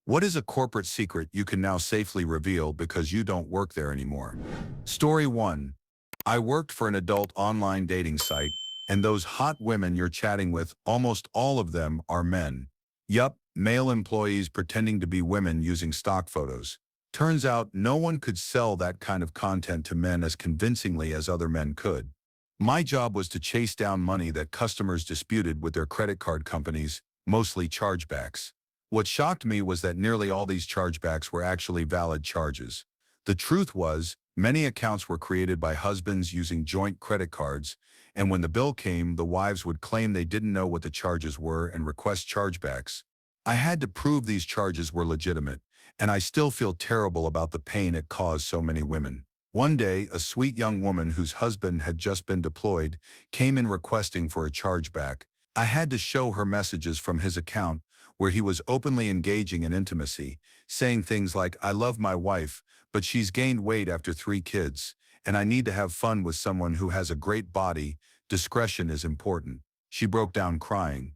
What is a corporate secret you can now safely reveal because you don't work there anymore? Story 1. I worked for an adult online dating site, and those hot women you're chatting with, almost all of them are men. Yup, male employees pretending to be women using stock photos. Turns out no one could sell that kind of content to men as convincingly as other men could. My job was to chase down money that customers disputed with their credit card companies, mostly chargebacks. What shocked me was that nearly all these chargebacks were actually valid charges. The truth was, many accounts were created by husbands using joint credit cards, and when the bill came, the wives would claim they didn't know what the charges were and request chargebacks. I had to prove these charges were legitimate, and I still feel terrible about the pain it caused so many women. One day, a sweet young woman whose husband had just been deployed came in requesting for a chargeback. I had to show her messages from his account where he was openly engaging in intimacy, saying things like, "I love my wife, but she's gained weight after 3 kids, and I need to have fun with someone who has a great body. Discretion is important." She broke down crying.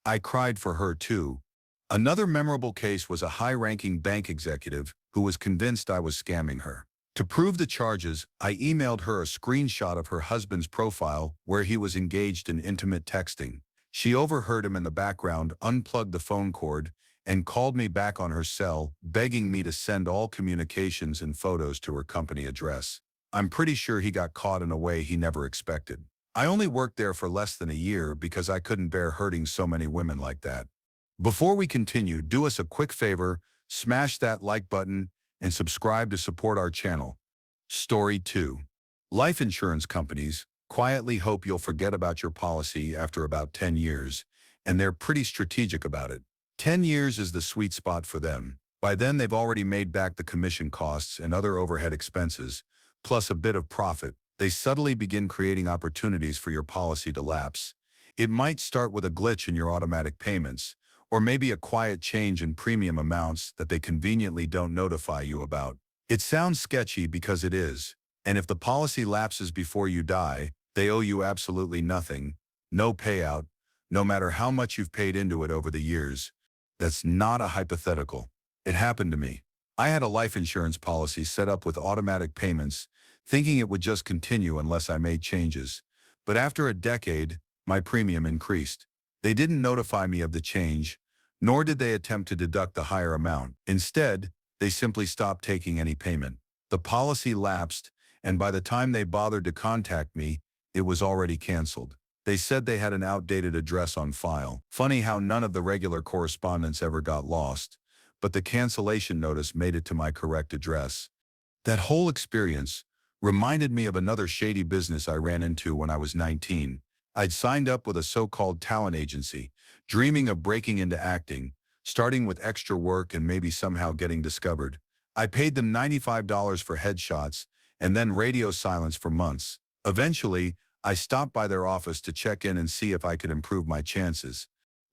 I cried for her too. Another memorable case was a high-ranking bank executive who was convinced I was scamming her. To prove the charges, I emailed her a screenshot of her husband's profile where he was engaged in intimate texting. She overheard him in the background, unplugged the phone cord, and called me back on her cell, begging me to send all communications and photos to her company address. I'm pretty sure he got caught in a way he never expected. I only worked there for less than a year because I couldn't bear hurting so many women like that. Before we continue, do us a quick favor, smash that like button, and subscribe to support our channel. Story 2. Life insurance companies quietly hope you'll forget about your policy after about 10 years, and they're pretty strategic about it. 10 years is the sweet spot for them. By then, they've already made back the commission costs and other overhead expenses, plus a bit of profit. They subtly begin creating opportunities for your policy to lapse. It might start with a glitch in your automatic payments, or maybe a quiet change in premium amounts that they conveniently don't notify you about. It sounds sketchy because it is, and if the policy lapses before you die, they owe you absolutely nothing, no payout, no matter how much you've paid into it over the years. That's not a hypothetical. It happened to me. I had a life insurance policy set up with automatic payments, thinking it would just continue unless I made changes. But after a decade, my premium increased. They didn't notify me of the change, nor did they attempt to deduct the higher amount. Instead, they simply stopped taking any payment. The policy lapsed, and by the time they bothered to contact me, it was already canceled. They said they had an outdated address on file. Funny how none of the regular correspondence ever got lost, but the cancellation notice made it to my correct address. That whole experience reminded me of another shady business I ran into when I was 19. I'd signed up with a so-called talent agency, dreaming of breaking into acting, starting with extra work and maybe somehow getting discovered. I paid them $95 for headshots and then radio silence for months. Eventually, I stopped by their office to check in and see if I could improve my chances.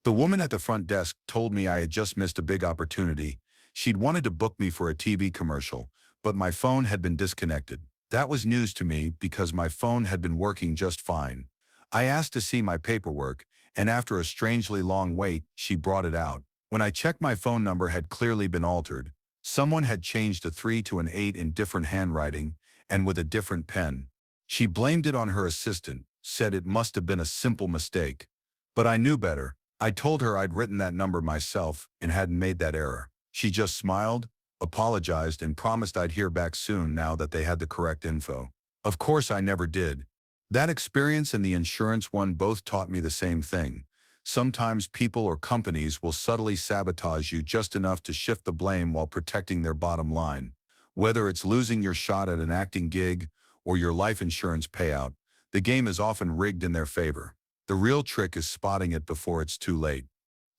The woman at the front desk told me I had just missed a big opportunity. She'd wanted to book me for a TV commercial, but my phone had been disconnected. That was news to me because my phone had been working just fine. I asked to see my paperwork, and after a strangely long wait, she brought it out. When I checked, my phone number had clearly been altered. Someone had changed a 3 to an 8 in different handwriting and with a different pen. She blamed it on her assistant, said it must have been a simple mistake. But I knew better. I told her I'd written that number myself and hadn't made that error. She just smiled, apologized, and promised I'd hear back soon now that they had the correct info. Of course, I never did. That experience and the insurance one both taught me the same thing. Sometimes people or companies will subtly sabotage you just enough to shift the blame while protecting their bottom line. Whether it's losing your shot at an acting gig or your life insurance payout, the game is often rigged in their favor. The real trick is spotting it before it's too late.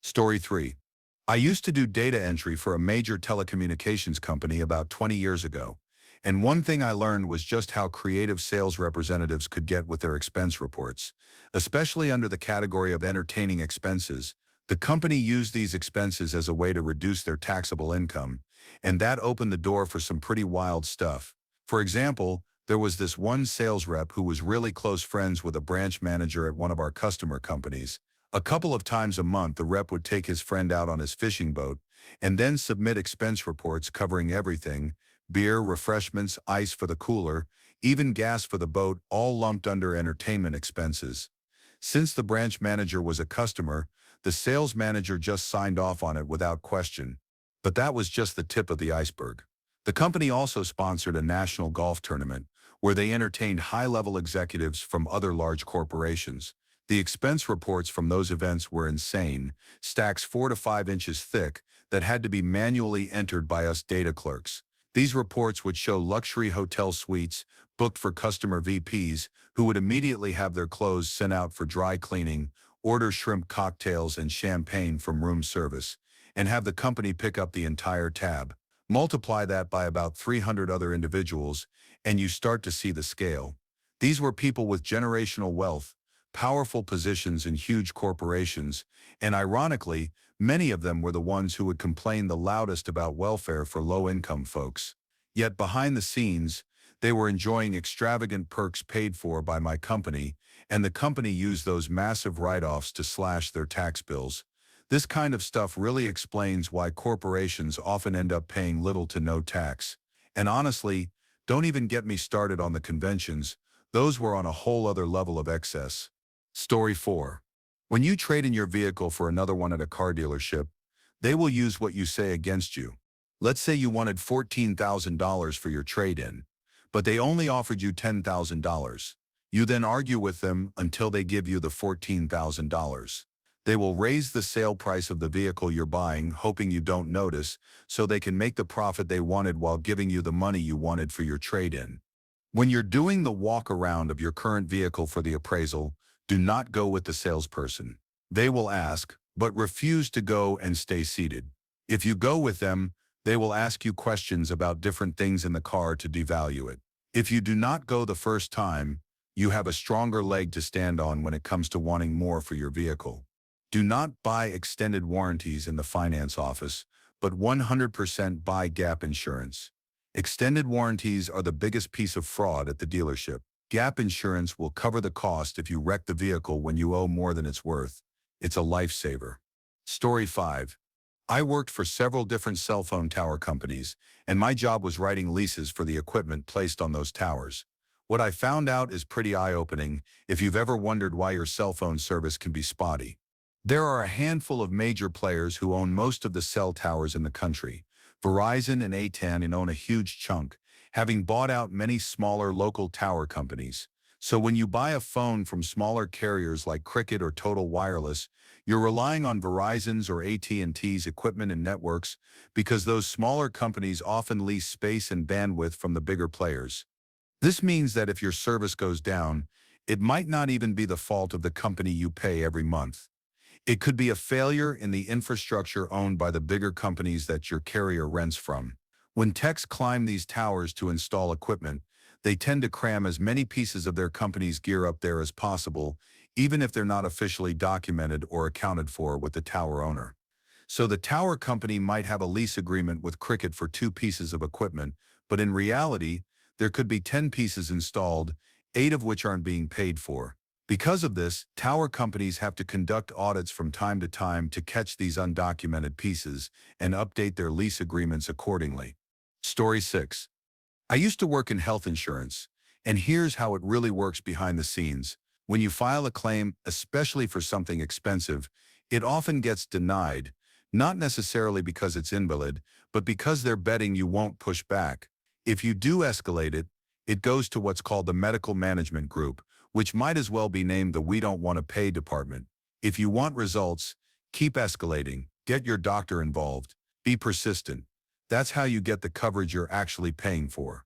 Story 3. I used to do data entry for a major telecommunications company about 20 years ago, and one thing I learned was just how creative sales representatives could get with their expense reports, especially under the category of entertaining expenses. The company used these expenses as a way to reduce their taxable income, and that opened the door for some pretty wild stuff. For example, there was this one sales rep who was really close friends with a branch manager at one of our customer companies. A couple of times a month, the rep would take his friend out on his fishing boat, and then submit expense reports covering everything: beer, refreshments, ice for the cooler, even gas for the boat, all lumped under entertainment expenses. Since the branch manager was a customer, the sales manager just signed off on it without question. But that was just the tip of the iceberg. The company also sponsored a national golf tournament where they entertained high-level executives from other large corporations. The expense reports from those events were insane, stacks 4 to 5 inches thick that had to be manually entered by us data clerks. These reports would show luxury hotel suites booked for customer VPs who would immediately have their clothes sent out for dry cleaning, order shrimp cocktails and champagne from room service, and have the company pick up the entire tab. Multiply that by about 300 other individuals, and you start to see the scale. These were people with generational wealth, powerful positions in huge corporations, and ironically, many of them were the ones who would complain the loudest about welfare for low-income folks. Yet behind the scenes, they were enjoying extravagant perks paid for by my company, and the company used those massive write-offs to slash their tax bills. This kind of stuff really explains why corporations often end up paying little to no tax. And honestly, don't even get me started on the conventions. Those were on a whole other level of excess. Story 4. When you trade in your vehicle for another one at a car dealership, they will use what you say against you. Let's say you wanted $14,000 for your trade-in, but they only offered you $10,000. You then argue with them until they give you the $14,000. They will raise the sale price of the vehicle you're buying, hoping you don't notice, so they can make the profit they wanted while giving you the money you wanted for your trade-in. When you're doing the walk-around of your current vehicle for the appraisal, do not go with the salesperson. They will ask, but refuse to go and stay seated. If you go with them, they will ask you questions about different things in the car to devalue it. If you do not go the first time, you have a stronger leg to stand on when it comes to wanting more for your vehicle. Do not buy extended warranties in the finance office, but 100% buy gap insurance. Extended warranties are the biggest piece of fraud at the dealership. Gap insurance will cover the cost if you wreck the vehicle when you owe more than it's worth. It's a lifesaver. Story 5. I worked for several different cell phone tower companies, and my job was writing leases for the equipment placed on those towers. What I found out is pretty eye-opening if you've ever wondered why your cell phone service can be spotty. There are a handful of major players who own most of the cell towers in the country. Verizon and AT&T own a huge chunk, having bought out many smaller local tower companies. So when you buy a phone from smaller carriers like Cricket or Total Wireless, you're relying on Verizon's or AT&T's equipment and networks because those smaller companies often lease space and bandwidth from the bigger players. This means that if your service goes down, it might not even be the fault of the company you pay every month. It could be a failure in the infrastructure owned by the bigger companies that your carrier rents from. When techs climb these towers to install equipment, they tend to cram as many pieces of their company's gear up there as possible, even if they're not officially documented or accounted for with the tower owner. So the tower company might have a lease agreement with Cricket for 2 pieces of equipment, but in reality, there could be 10 pieces installed, 8 of which aren't being paid for. Because of this, tower companies have to conduct audits from time to time to catch these undocumented pieces and update their lease agreements accordingly. Story 6. I used to work in health insurance, and here's how it really works behind the scenes. When you file a claim, especially for something expensive, it often gets denied, not necessarily because it's invalid, but because they're betting you won't push back. If you do escalate it, it goes to what's called the medical management group, which might as well be named the We Don't Want to Pay department. If you want results, keep escalating, get your doctor involved, be persistent. That's how you get the coverage you're actually paying for.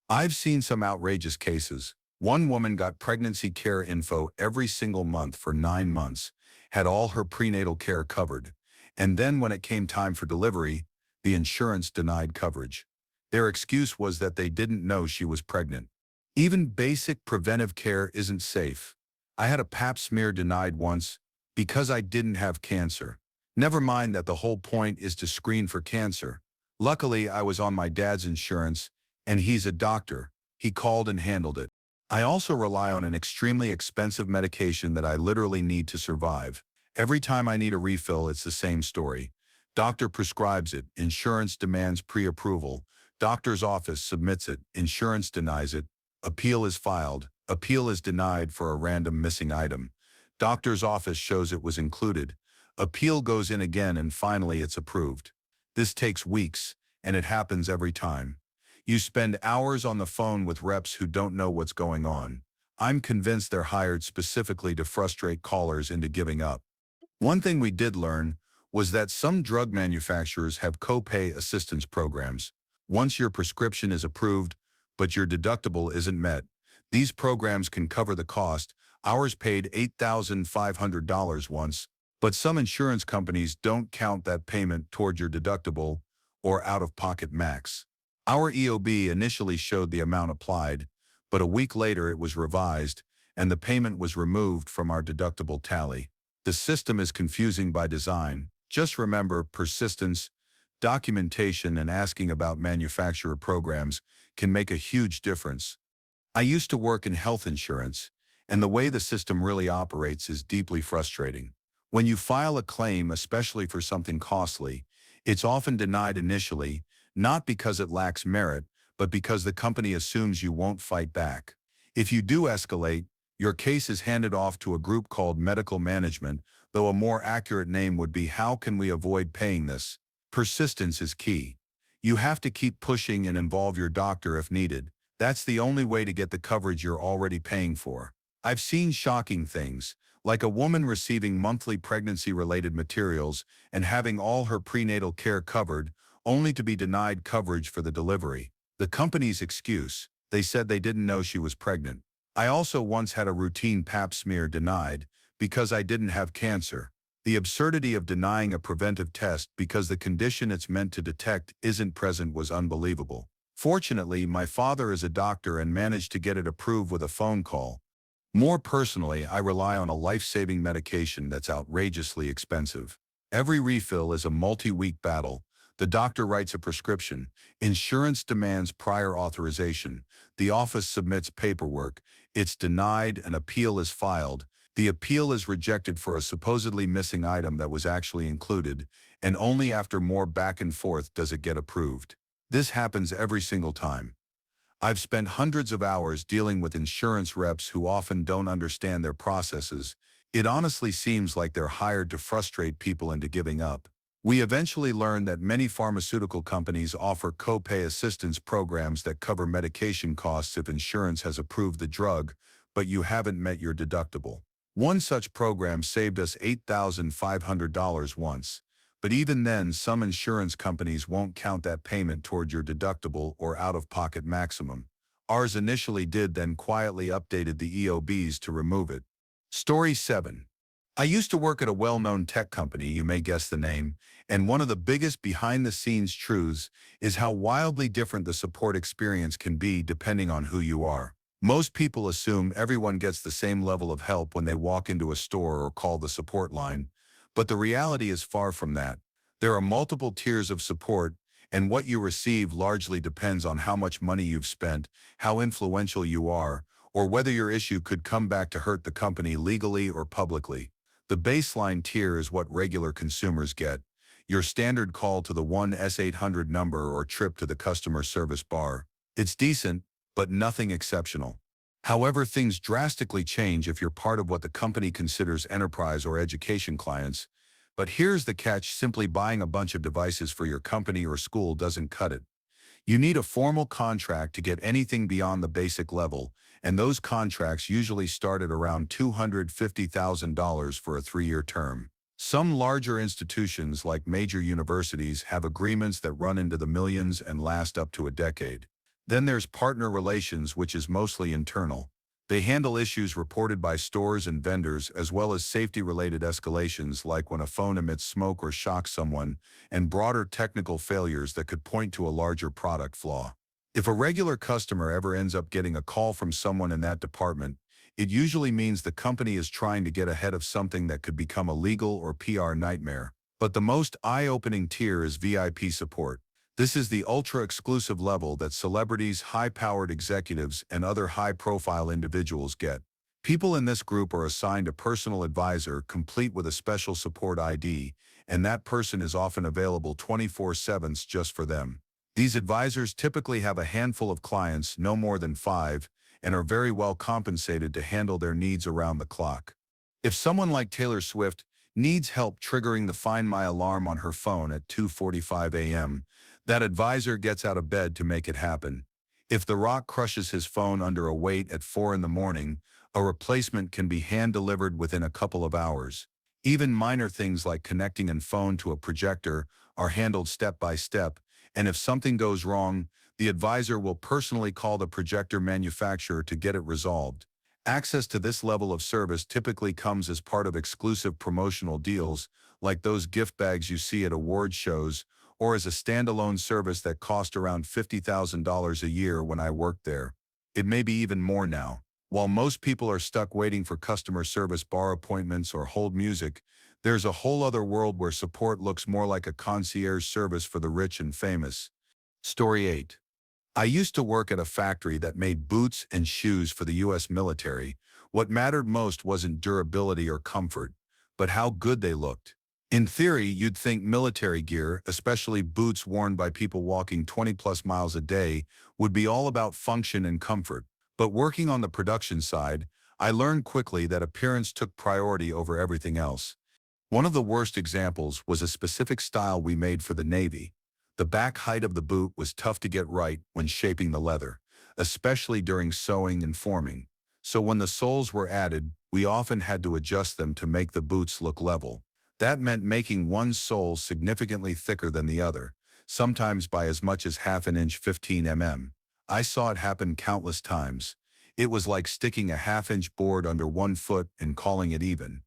I've seen some outrageous cases. One woman got pregnancy care info every single month for 9 months, had all her prenatal care covered, and then when it came time for delivery, the insurance denied coverage. Their excuse was that they didn't know she was pregnant. Even basic preventive care isn't safe. I had a pap smear denied once because I didn't have cancer. Never mind that the whole point is to screen for cancer. Luckily, I was on my dad's insurance, and he's a doctor. He called and handled it. I also rely on an extremely expensive medication that I literally need to survive. Every time I need a refill, it's the same story. Doctor prescribes it, insurance demands pre-approval, doctor's office submits it, insurance denies it, appeal is filed, appeal is denied for a random missing item, doctor's office shows it was included, appeal goes in again and finally it's approved. This takes weeks, and it happens every time. You spend hours on the phone with reps who don't know what's going on. I'm convinced they're hired specifically to frustrate callers into giving up. One thing we did learn was that some drug manufacturers have copay assistance programs. Once your prescription is approved, but your deductible isn't met, these programs can cover the cost. Ours paid $8,500 once, but some insurance companies don't count that payment toward your deductible or out-of-pocket max. Our EOB initially showed the amount applied, but a week later it was revised, and the payment was removed from our deductible tally. The system is confusing by design. Just remember, persistence, documentation, and asking about manufacturer programs can make a huge difference. I used to work in health insurance, and the way the system really operates is deeply frustrating. When you file a claim, especially for something costly, it's often denied initially, not because it lacks merit, but because the company assumes you won't fight back. If you do escalate, your case is handed off to a group called medical management, though a more accurate name would be how can we avoid paying this? Persistence is key. You have to keep pushing and involve your doctor if needed. That's the only way to get the coverage you're already paying for. I've seen shocking things, like a woman receiving monthly pregnancy-related materials and having all her prenatal care covered, only to be denied coverage for the delivery. The company's excuse: they said they didn't know she was pregnant. I also once had a routine pap smear denied because I didn't have cancer. The absurdity of denying a preventive test because the condition it's meant to detect isn't present was unbelievable. Fortunately, my father is a doctor and managed to get it approved with a phone call. More personally, I rely on a life-saving medication that's outrageously expensive. Every refill is a multi-week battle. The doctor writes a prescription. Insurance demands prior authorization. The office submits paperwork. It's denied, an appeal is filed. The appeal is rejected for a supposedly missing item that was actually included, and only after more back and forth does it get approved. This happens every single time. I've spent hundreds of hours dealing with insurance reps who often don't understand their processes. It honestly seems like they're hired to frustrate people into giving up. We eventually learned that many pharmaceutical companies offer copay assistance programs that cover medication costs if insurance has approved the drug, but you haven't met your deductible. One such program saved us $8,500 once. But even then, some insurance companies won't count that payment toward your deductible or out-of-pocket maximum. Ours initially did, then quietly updated the EOBs to remove it. Story 7. I used to work at a well-known tech company, you may guess the name, and one of the biggest behind-the-scenes truths is how wildly different the support experience can be depending on who you are. Most people assume everyone gets the same level of help when they walk into a store or call the support line, but the reality is far from that. There are multiple tiers of support, and what you receive largely depends on how much money you've spent, how influential you are, or whether your issue could come back to hurt the company legally or publicly. The baseline tier is what regular consumers get: your standard call to the 1-800 number or trip to the customer service bar. It's decent, but nothing exceptional. However, things drastically change if you're part of what the company considers enterprise or education clients. But here's the catch: simply buying a bunch of devices for your company or school doesn't cut it. You need a formal contract to get anything beyond the basic level, and those contracts usually start at around $250,000 for a 3-year term. Some larger institutions, like major universities, have agreements that run into the millions and last up to a decade. Then there's partner relations, which is mostly internal. They handle issues reported by stores and vendors, as well as safety-related escalations like when a phone emits smoke or shocks someone, and broader technical failures that could point to a larger product flaw. If a regular customer ever ends up getting a call from someone in that department, it usually means the company is trying to get ahead of something that could become a legal or PR nightmare. But the most eye-opening tier is VIP support. This is the ultra-exclusive level that celebrities, high-powered executives, and other high-profile individuals get. People in this group are assigned a personal advisor, complete with a special support ID, and that person is often available 24/7 just for them. These advisors typically have a handful of clients, no more than 5, and are very well compensated to handle their needs around the clock. If someone like Taylor Swift needs help triggering the Find My alarm on her phone at 2:45 a.m., that advisor gets out of bed to make it happen. If The Rock crushes his phone under a weight at 4 in the morning, a replacement can be hand-delivered within a couple of hours. Even minor things like connecting a phone to a projector are handled step by step, and if something goes wrong, the advisor will personally call the projector manufacturer to get it resolved. Access to this level of service typically comes as part of exclusive promotional deals, like those gift bags you see at award shows, or as a standalone service that cost around $50,000 a year when I worked there. It may be even more now. While most people are stuck waiting for customer service bar appointments or hold music, there's a whole other world where support looks more like a concierge service for the rich and famous. Story 8. I used to work at a factory that made boots and shoes for the US military. What mattered most wasn't durability or comfort, but how good they looked. In theory, you'd think military gear, especially boots worn by people walking 20+ miles a day, would be all about function and comfort. But working on the production side, I learned quickly that appearance took priority over everything else. One of the worst examples was a specific style we made for the Navy. The back height of the boot was tough to get right when shaping the leather, especially during sewing and forming. So when the soles were added, we often had to adjust them to make the boots look level. That meant making one sole significantly thicker than the other, sometimes by as much as half an inch 15 mm. I saw it happen countless times. It was like sticking a half-inch board under one foot and calling it even.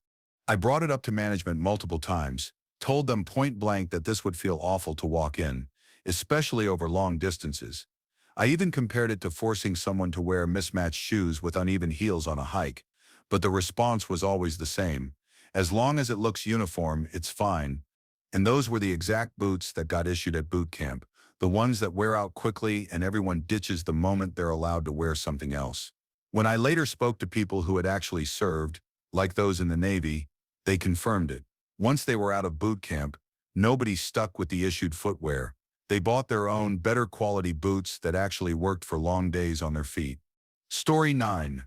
I brought it up to management multiple times, told them point blank that this would feel awful to walk in, especially over long distances. I even compared it to forcing someone to wear mismatched shoes with uneven heels on a hike, but the response was always the same. As long as it looks uniform, it's fine. And those were the exact boots that got issued at boot camp, the ones that wear out quickly and everyone ditches the moment they're allowed to wear something else. When I later spoke to people who had actually served, like those in the Navy, they confirmed it. Once they were out of boot camp, nobody stuck with the issued footwear. They bought their own, better quality boots that actually worked for long days on their feet. Story 9.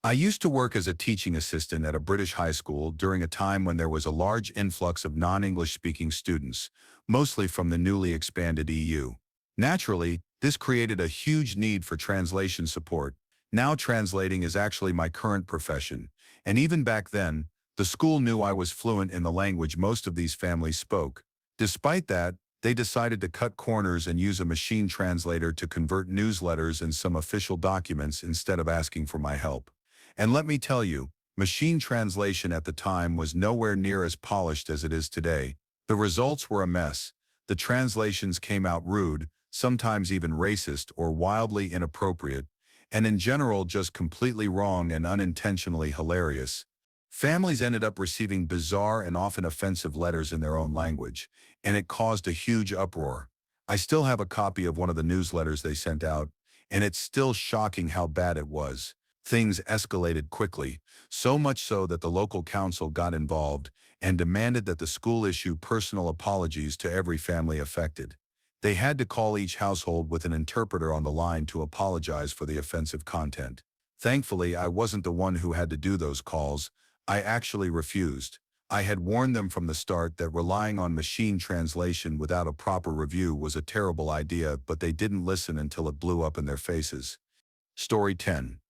I used to work as a teaching assistant at a British high school during a time when there was a large influx of non-English speaking students, mostly from the newly expanded EU. Naturally, this created a huge need for translation support. Now translating is actually my current profession, and even back then, the school knew I was fluent in the language most of these families spoke. Despite that, they decided to cut corners and use a machine translator to convert newsletters and some official documents instead of asking for my help. And let me tell you, machine translation at the time was nowhere near as polished as it is today. The results were a mess. The translations came out rude, sometimes even racist or wildly inappropriate, and in general just completely wrong and unintentionally hilarious. Families ended up receiving bizarre and often offensive letters in their own language, and it caused a huge uproar. I still have a copy of one of the newsletters they sent out, and it's still shocking how bad it was. Things escalated quickly, so much so that the local council got involved and demanded that the school issue personal apologies to every family affected. They had to call each household with an interpreter on the line to apologize for the offensive content. Thankfully, I wasn't the one who had to do those calls. I actually refused. I had warned them from the start that relying on machine translation without a proper review was a terrible idea, but they didn't listen until it blew up in their faces. Story 10.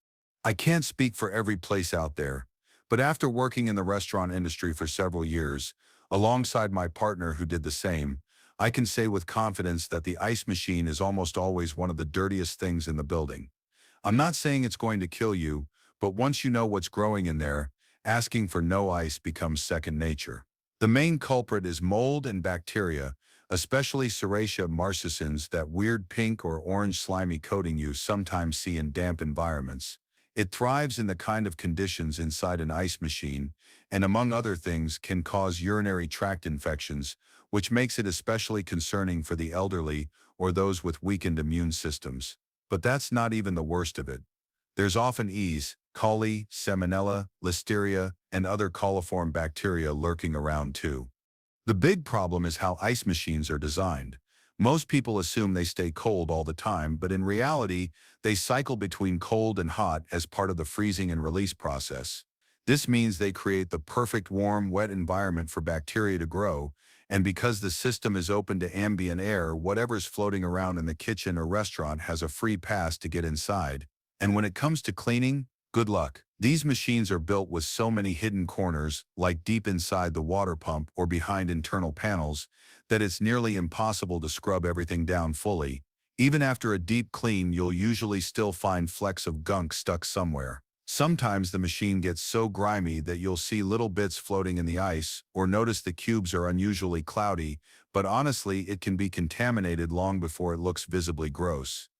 I can't speak for every place out there, but after working in the restaurant industry for several years, alongside my partner who did the same, I can say with confidence that the ice machine is almost always one of the dirtiest things in the building. I'm not saying it's going to kill you, but once you know what's growing in there, asking for no ice becomes second nature. The main culprit is mold and bacteria, especially Serratia marcescens, that weird pink or orange slimy coating you sometimes see in damp environments. It thrives in the kind of conditions inside an ice machine, and among other things can cause urinary tract infections, which makes it especially concerning for the elderly or those with weakened immune systems. But that's not even the worst of it. There's often E. coli, salmonella, listeria, and other coliform bacteria lurking around too. The big problem is how ice machines are designed. Most people assume they stay cold all the time, but in reality, they cycle between cold and hot as part of the freezing and release process. This means they create the perfect warm, wet environment for bacteria to grow, and because the system is open to ambient air, whatever's floating around in the kitchen or restaurant has a free pass to get inside. And when it comes to cleaning, good luck. These machines are built with so many hidden corners, like deep inside the water pump or behind internal panels, that it's nearly impossible to scrub everything down fully. Even after a deep clean, you'll usually still find flecks of gunk stuck somewhere. Sometimes the machine gets so grimy that you'll see little bits floating in the ice or notice the cubes are unusually cloudy, but honestly, it can be contaminated long before it looks visibly gross.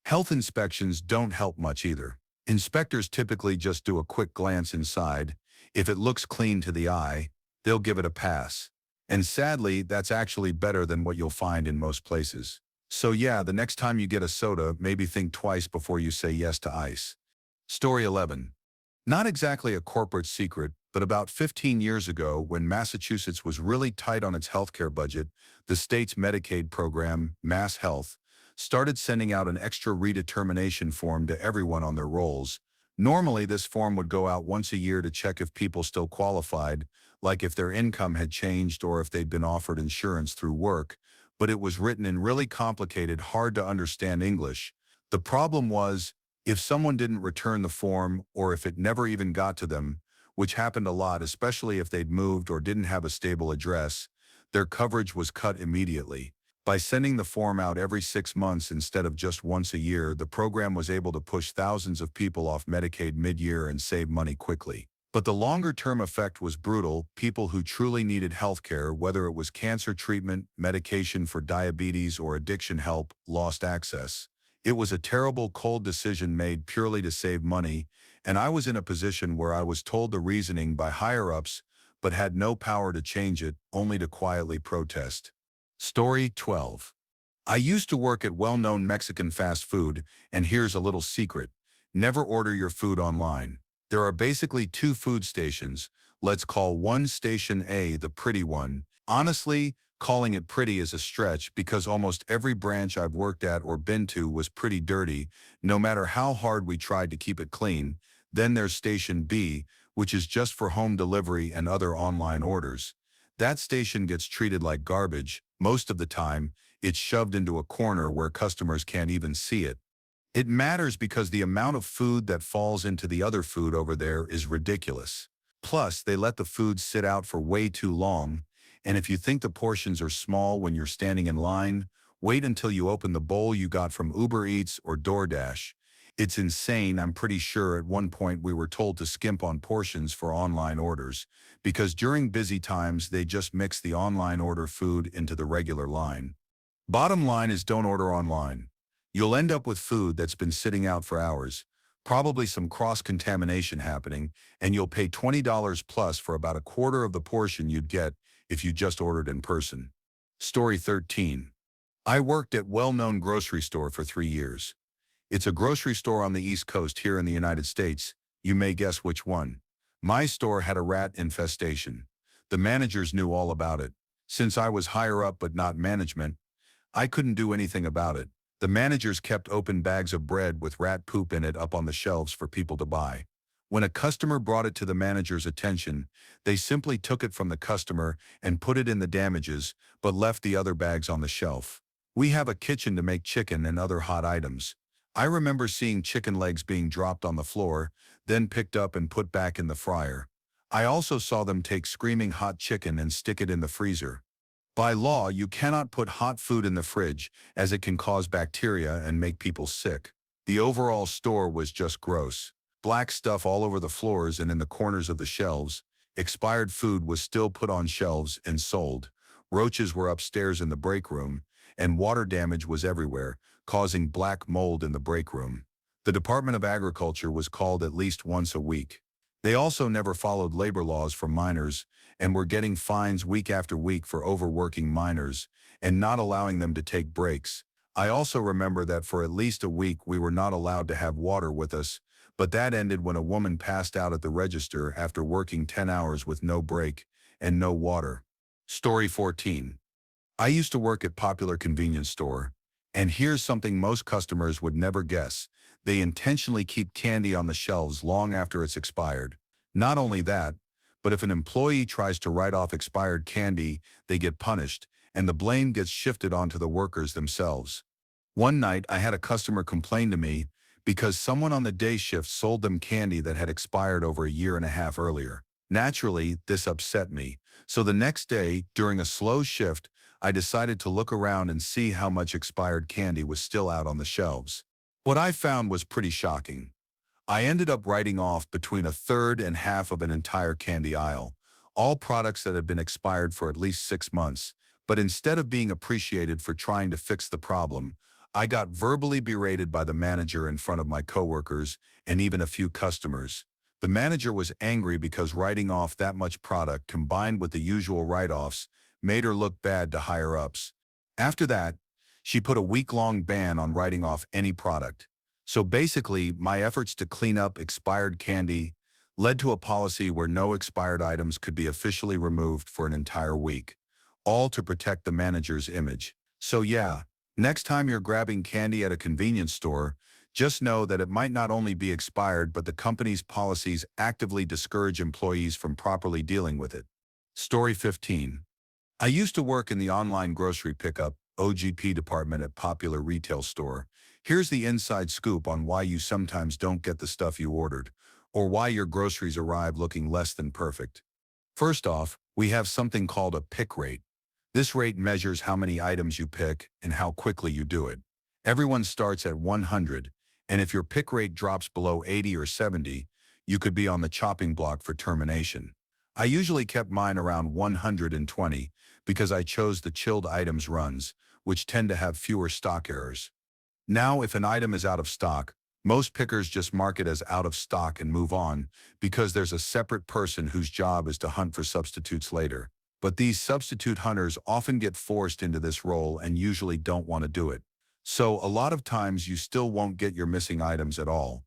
Health inspections don't help much either. Inspectors typically just do a quick glance inside. If it looks clean to the eye, they'll give it a pass. And sadly, that's actually better than what you'll find in most places. So yeah, the next time you get a soda, maybe think twice before you say yes to ice. Story 11. Not exactly a corporate secret, but about 15 years ago, when Massachusetts was really tight on its healthcare budget, the state's Medicaid program, Mass Health, started sending out an extra redetermination form to everyone on their rolls. Normally, this form would go out once a year to check if people still qualified, like if their income had changed or if they'd been offered insurance through work, but it was written in really complicated, hard-to-understand English. The problem was, if someone didn't return the form or if it never even got to them, which happened a lot, especially if they'd moved or didn't have a stable address, their coverage was cut immediately. By sending the form out every 6 months instead of just once a year, the program was able to push thousands of people off Medicaid mid-year and save money quickly. But the longer-term effect was brutal. People who truly needed healthcare, whether it was cancer treatment, medication for diabetes, or addiction help, lost access. It was a terrible, cold decision made purely to save money, and I was in a position where I was told the reasoning by higher-ups, but had no power to change it, only to quietly protest. Story 12. I used to work at well-known Mexican fast food, and here's a little secret. Never order your food online. There are basically two food stations. Let's call one station A the pretty one. Honestly, calling it pretty is a stretch because almost every branch I've worked at or been to was pretty dirty, no matter how hard we tried to keep it clean. Then there's Station B, which is just for home delivery and other online orders. That station gets treated like garbage. Most of the time, it's shoved into a corner where customers can't even see it. It matters because the amount of food that falls into the other food over there is ridiculous. Plus, they let the food sit out for way too long, and if you think the portions are small when you're standing in line, wait until you open the bowl you got from Uber Eats or DoorDash. It's insane. I'm pretty sure at one point we were told to skimp on portions for online orders, because during busy times they just mix the online order food into the regular line. Bottom line is, don't order online. You'll end up with food that's been sitting out for hours, probably some cross-contamination happening, and you'll pay $20 plus for about a quarter of the portion you'd get if you just ordered in person. Story 13. I worked at well-known grocery store for 3 years. It's a grocery store on the East Coast here in the United States. You may guess which one. My store had a rat infestation. The managers knew all about it. Since I was higher up but not management, I couldn't do anything about it. The managers kept open bags of bread with rat poop in it up on the shelves for people to buy. When a customer brought it to the manager's attention, they simply took it from the customer and put it in the damages, but left the other bags on the shelf. We have a kitchen to make chicken and other hot items. I remember seeing chicken legs being dropped on the floor, then picked up and put back in the fryer. I also saw them take screaming hot chicken and stick it in the freezer. By law, you cannot put hot food in the fridge, as it can cause bacteria and make people sick. The overall store was just gross. Black stuff all over the floors and in the corners of the shelves. Expired food was still put on shelves and sold. Roaches were upstairs in the break room, and water damage was everywhere, causing black mold in the break room. The Department of Agriculture was called at least once a week. They also never followed labor laws for minors and were getting fines week after week for overworking minors and not allowing them to take breaks. I also remember that for at least a week we were not allowed to have water with us, but that ended when a woman passed out at the register after working 10 hours with no break and no water. Story 14. I used to work at popular convenience store, and here's something most customers would never guess. They intentionally keep candy on the shelves long after it's expired. Not only that, but if an employee tries to write off expired candy, they get punished, and the blame gets shifted onto the workers themselves. One night, I had a customer complain to me because someone on the day shift sold them candy that had expired over a year and a half earlier. Naturally, this upset me. So the next day, during a slow shift, I decided to look around and see how much expired candy was still out on the shelves. What I found was pretty shocking. I ended up writing off between a third and half of an entire candy aisle, all products that had been expired for at least 6 months. But instead of being appreciated for trying to fix the problem, I got verbally berated by the manager in front of my coworkers and even a few customers. The manager was angry because writing off that much product combined with the usual write-offs made her look bad to higher-ups. After that, she put a week-long ban on writing off any product. So basically, my efforts to clean up expired candy led to a policy where no expired items could be officially removed for an entire week, all to protect the manager's image. So yeah, next time you're grabbing candy at a convenience store, just know that it might not only be expired, but the company's policies actively discourage employees from properly dealing with it. Story 15. I used to work in the online grocery pickup (OGP) department at popular retail store. Here's the inside scoop on why you sometimes don't get the stuff you ordered, or why your groceries arrive looking less than perfect. First off, we have something called a pick rate. This rate measures how many items you pick and how quickly you do it. Everyone starts at 100, and if your pick rate drops below 80 or 70, you could be on the chopping block for termination. I usually kept mine around 120 because I chose the chilled items runs, which tend to have fewer stock errors. Now, if an item is out of stock, most pickers just mark it as out of stock and move on because there's a separate person whose job is to hunt for substitutes later. But these substitute hunters often get forced into this role and usually don't want to do it. So a lot of times you still won't get your missing items at all.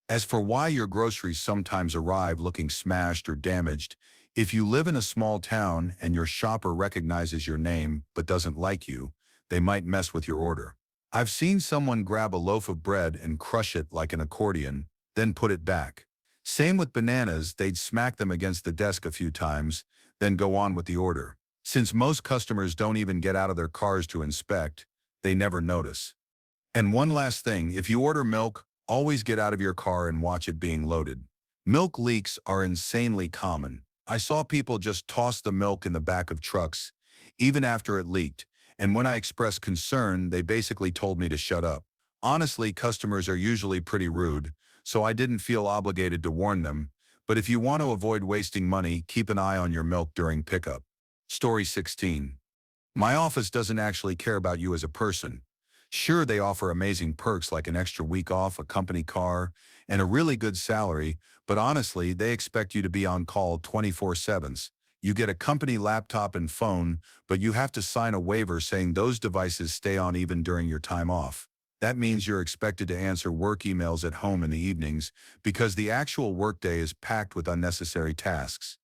As for why your groceries sometimes arrive looking smashed or damaged, if you live in a small town and your shopper recognizes your name but doesn't like you, they might mess with your order. I've seen someone grab a loaf of bread and crush it like an accordion, then put it back. Same with bananas, they'd smack them against the desk a few times, then go on with the order. Since most customers don't even get out of their cars to inspect, they never notice. And one last thing, if you order milk, always get out of your car and watch it being loaded. Milk leaks are insanely common. I saw people just toss the milk in the back of trucks, even after it leaked, and when I expressed concern, they basically told me to shut up. Honestly, customers are usually pretty rude, so I didn't feel obligated to warn them, but if you want to avoid wasting money, keep an eye on your milk during pickup. Story 16. My office doesn't actually care about you as a person. Sure, they offer amazing perks like an extra week off, a company car, and a really good salary, but honestly, they expect you to be on call 24/7. You get a company laptop and phone, but you have to sign a waiver saying those devices stay on even during your time off. That means you're expected to answer work emails at home in the evenings because the actual workday is packed with unnecessary tasks.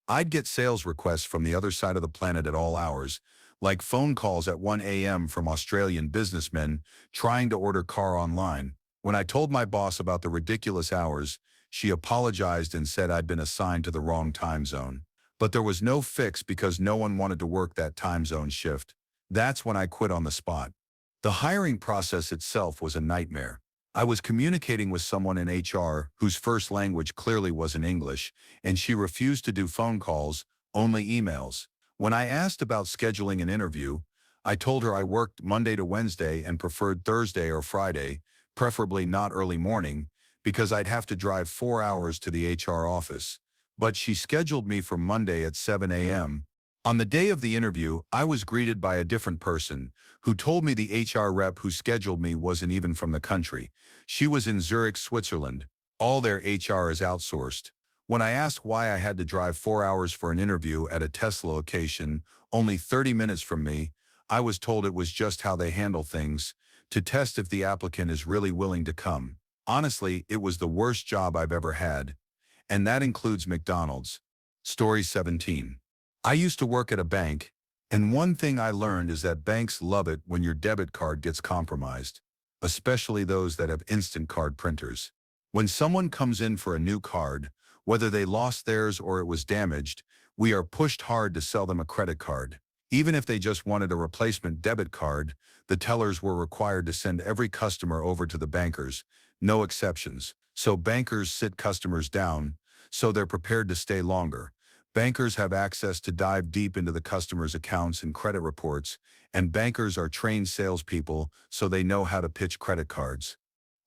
I'd get sales requests from the other side of the planet at all hours, like phone calls at 1 a.m. from Australian businessmen trying to order car online. When I told my boss about the ridiculous hours, she apologized and said I'd been assigned to the wrong time zone. But there was no fix because no one wanted to work that time zone shift. That's when I quit on the spot. The hiring process itself was a nightmare. I was communicating with someone in HR whose first language clearly wasn't English, and she refused to do phone calls, only emails. When I asked about scheduling an interview, I told her I worked Monday to Wednesday and preferred Thursday or Friday, preferably not early morning, because I'd have to drive 4 hours to the HR office. But she scheduled me for Monday at 7 a.m. On the day of the interview, I was greeted by a different person who told me the HR rep who scheduled me wasn't even from the country. She was in Zurich, Switzerland. All their HR is outsourced. When I asked why I had to drive 4 hours for an interview at a Tesla location, only 30 minutes from me, I was told it was just how they handle things, to test if the applicant is really willing to come. Honestly, it was the worst job I've ever had. And that includes McDonald's. Story 17. I used to work at a bank, and one thing I learned is that banks love it when your debit card gets compromised, especially those that have instant card printers. When someone comes in for a new card, whether they lost theirs or it was damaged, we are pushed hard to sell them a credit card. Even if they just wanted a replacement debit card, the tellers were required to send every customer over to the bankers, no exceptions. So bankers sit customers down, so they're prepared to stay longer. Bankers have access to dive deep into the customer's accounts and credit reports, and bankers are trained salespeople, so they know how to pitch credit cards.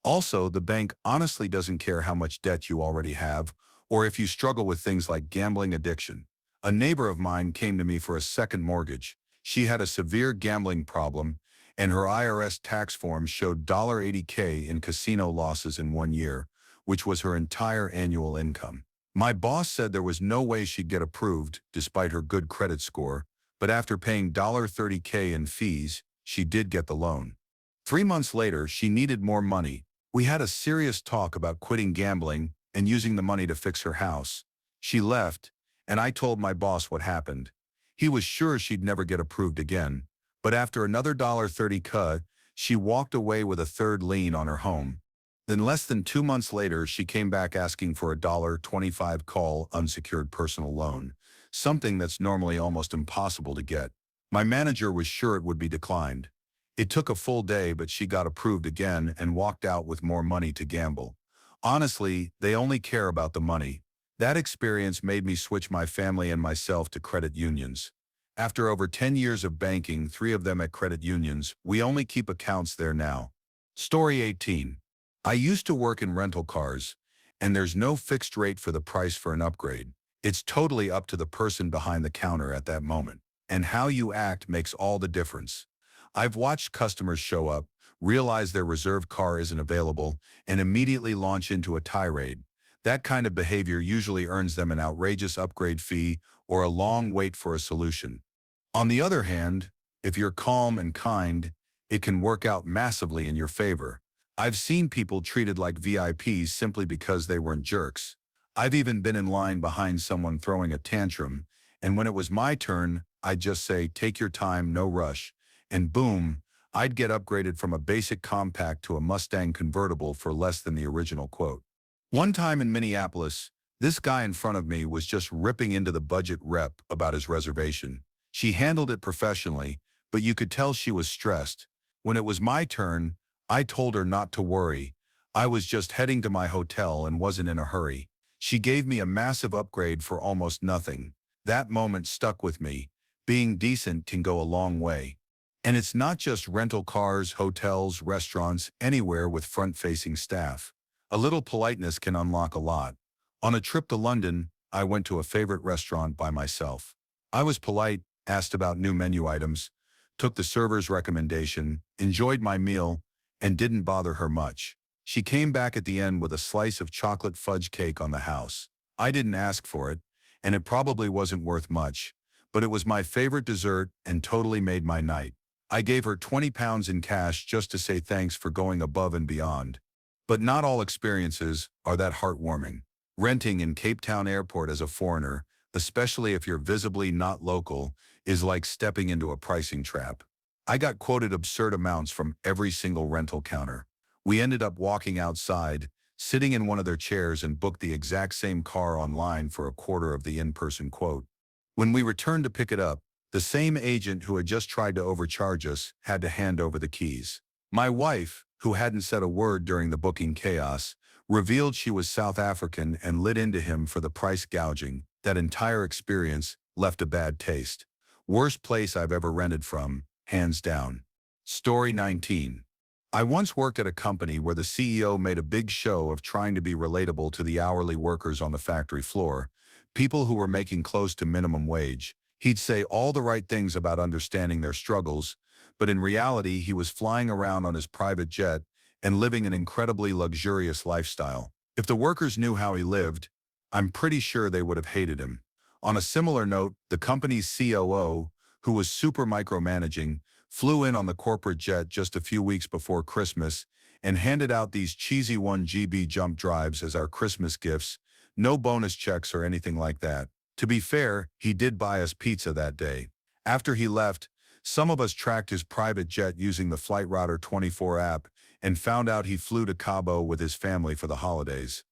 Also, the bank honestly doesn't care how much debt you already have, or if you struggle with things like gambling addiction. A neighbor of mine came to me for a second mortgage. She had a severe gambling problem, and her IRS tax form showed $80K in casino losses in 1 year, which was her entire annual income. My boss said there was no way she'd get approved, despite her good credit score, but after paying $30K in fees, she did get the loan. 3 months later, she needed more money. We had a serious talk about quitting gambling and using the money to fix her house. She left, and I told my boss what happened. He was sure she'd never get approved again, but after another $30 cut, she walked away with a third lien on her home. Then less than 2 months later, she came back asking for a $25 call unsecured personal loan, something that's normally almost impossible to get. My manager was sure it would be declined. It took a full day, but she got approved again and walked out with more money to gamble. Honestly, they only care about the money. That experience made me switch my family and myself to credit unions. After over 10 years of banking, 3 of them at credit unions, we only keep accounts there now. Story 18. I used to work in rental cars, and there's no fixed rate for the price for an upgrade. It's totally up to the person behind the counter at that moment, and how you act makes all the difference. I've watched customers show up, realize their reserved car isn't available, and immediately launch into a tirade. That kind of behavior usually earns them an outrageous upgrade fee or a long wait for a solution. On the other hand, if you're calm and kind, it can work out massively in your favor. I've seen people treated like VIPs simply because they weren't jerks. I've even been in line behind someone throwing a tantrum, and when it was my turn, I'd just say, "Take your time, no rush." And boom, I'd get upgraded from a basic compact to a Mustang convertible for less than the original quote. One time in Minneapolis, this guy in front of me was just ripping into the budget rep about his reservation. She handled it professionally, but you could tell she was stressed. When it was my turn, I told her not to worry. I was just heading to my hotel and wasn't in a hurry. She gave me a massive upgrade for almost nothing. That moment stuck with me. Being decent can go a long way. And it's not just rental cars, hotels, restaurants, anywhere with front-facing staff. A little politeness can unlock a lot. On a trip to London, I went to a favorite restaurant by myself. I was polite, asked about new menu items, took the server's recommendation, enjoyed my meal, and didn't bother her much. She came back at the end with a slice of chocolate fudge cake on the house. I didn't ask for it, and it probably wasn't worth much, but it was my favorite dessert and totally made my night. I gave her £20 in cash just to say thanks for going above and beyond. But not all experiences are that heartwarming. Renting in Cape Town Airport as a foreigner, especially if you're visibly not local, is like stepping into a pricing trap. I got quoted absurd amounts from every single rental counter. We ended up walking outside, sitting in one of their chairs, and booked the exact same car online for a quarter of the in-person quote. When we returned to pick it up, the same agent who had just tried to overcharge us had to hand over the keys. My wife, who hadn't said a word during the booking chaos, revealed she was South African and lit into him for the price gouging. That entire experience left a bad taste. Worst place I've ever rented from, hands down. Story 19. I once worked at a company where the CEO made a big show of trying to be relatable to the hourly workers on the factory floor, people who were making close to minimum wage. He'd say all the right things about understanding their struggles, but in reality he was flying around on his private jet and living an incredibly luxurious lifestyle. If the workers knew how he lived, I'm pretty sure they would have hated him. On a similar note, the company's COO, who was super micromanaging, flew in on the corporate jet just a few weeks before Christmas and handed out these cheesy 1 GB jump drives as our Christmas gifts, no bonus checks or anything like that. To be fair, he did buy us pizza that day. After he left, some of us tracked his private jet using the Flightrouter 24 app and found out he flew to Cabo with his family for the holidays.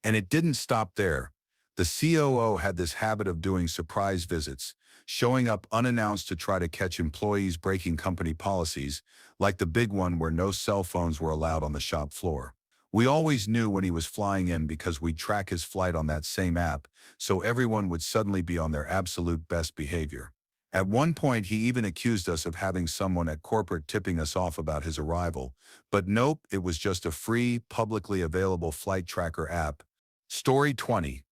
And it didn't stop there. The COO had this habit of doing surprise visits, showing up unannounced to try to catch employees breaking company policies, like the big one where no cell phones were allowed on the shop floor. We always knew when he was flying in because we'd track his flight on that same app, so everyone would suddenly be on their absolute best behavior. At one point, he even accused us of having someone at corporate tipping us off about his arrival, but nope, it was just a free, publicly available flight tracker app. Story 20.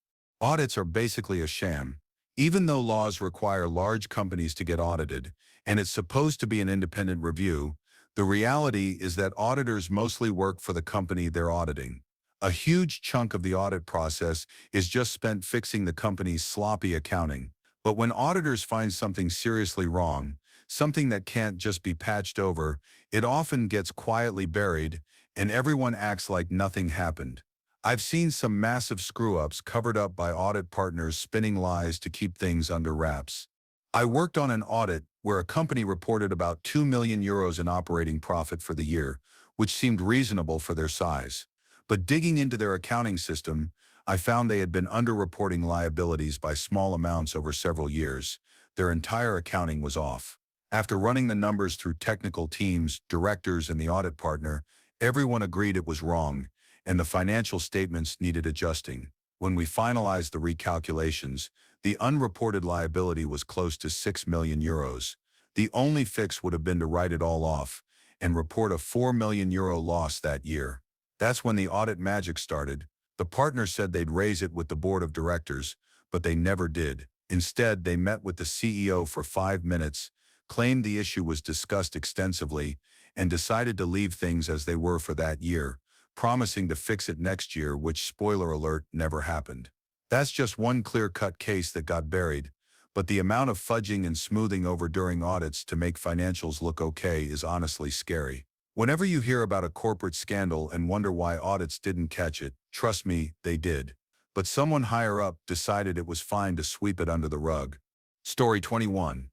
Audits are basically a sham. Even though laws require large companies to get audited, and it's supposed to be an independent review, the reality is that auditors mostly work for the company they're auditing. A huge chunk of the audit process is just spent fixing the company's sloppy accounting. But when auditors find something seriously wrong, something that can't just be patched over, it often gets quietly buried, and everyone acts like nothing happened. I've seen some massive screw-ups covered up by audit partners spinning lies to keep things under wraps. I worked on an audit where a company reported about 2 million euros in operating profit for the year, which seemed reasonable for their size. But digging into their accounting system, I found they had been underreporting liabilities by small amounts over several years. Their entire accounting was off. After running the numbers through technical teams, directors, and the audit partner, everyone agreed it was wrong, and the financial statements needed adjusting. When we finalized the recalculations, the unreported liability was close to 6 million euros. The only fix would have been to write it all off and report a 4 million euro loss that year. That's when the audit magic started. The partner said they'd raise it with the board of directors, but they never did. Instead, they met with the CEO for 5 minutes, claimed the issue was discussed extensively, and decided to leave things as they were for that year, promising to fix it next year, which, spoiler alert, never happened. That's just one clear-cut case that got buried, but the amount of fudging and smoothing over during audits to make financials look okay is honestly scary. Whenever you hear about a corporate scandal and wonder why audits didn't catch it, trust me, they did. But someone higher up decided it was fine to sweep it under the rug. Story 21.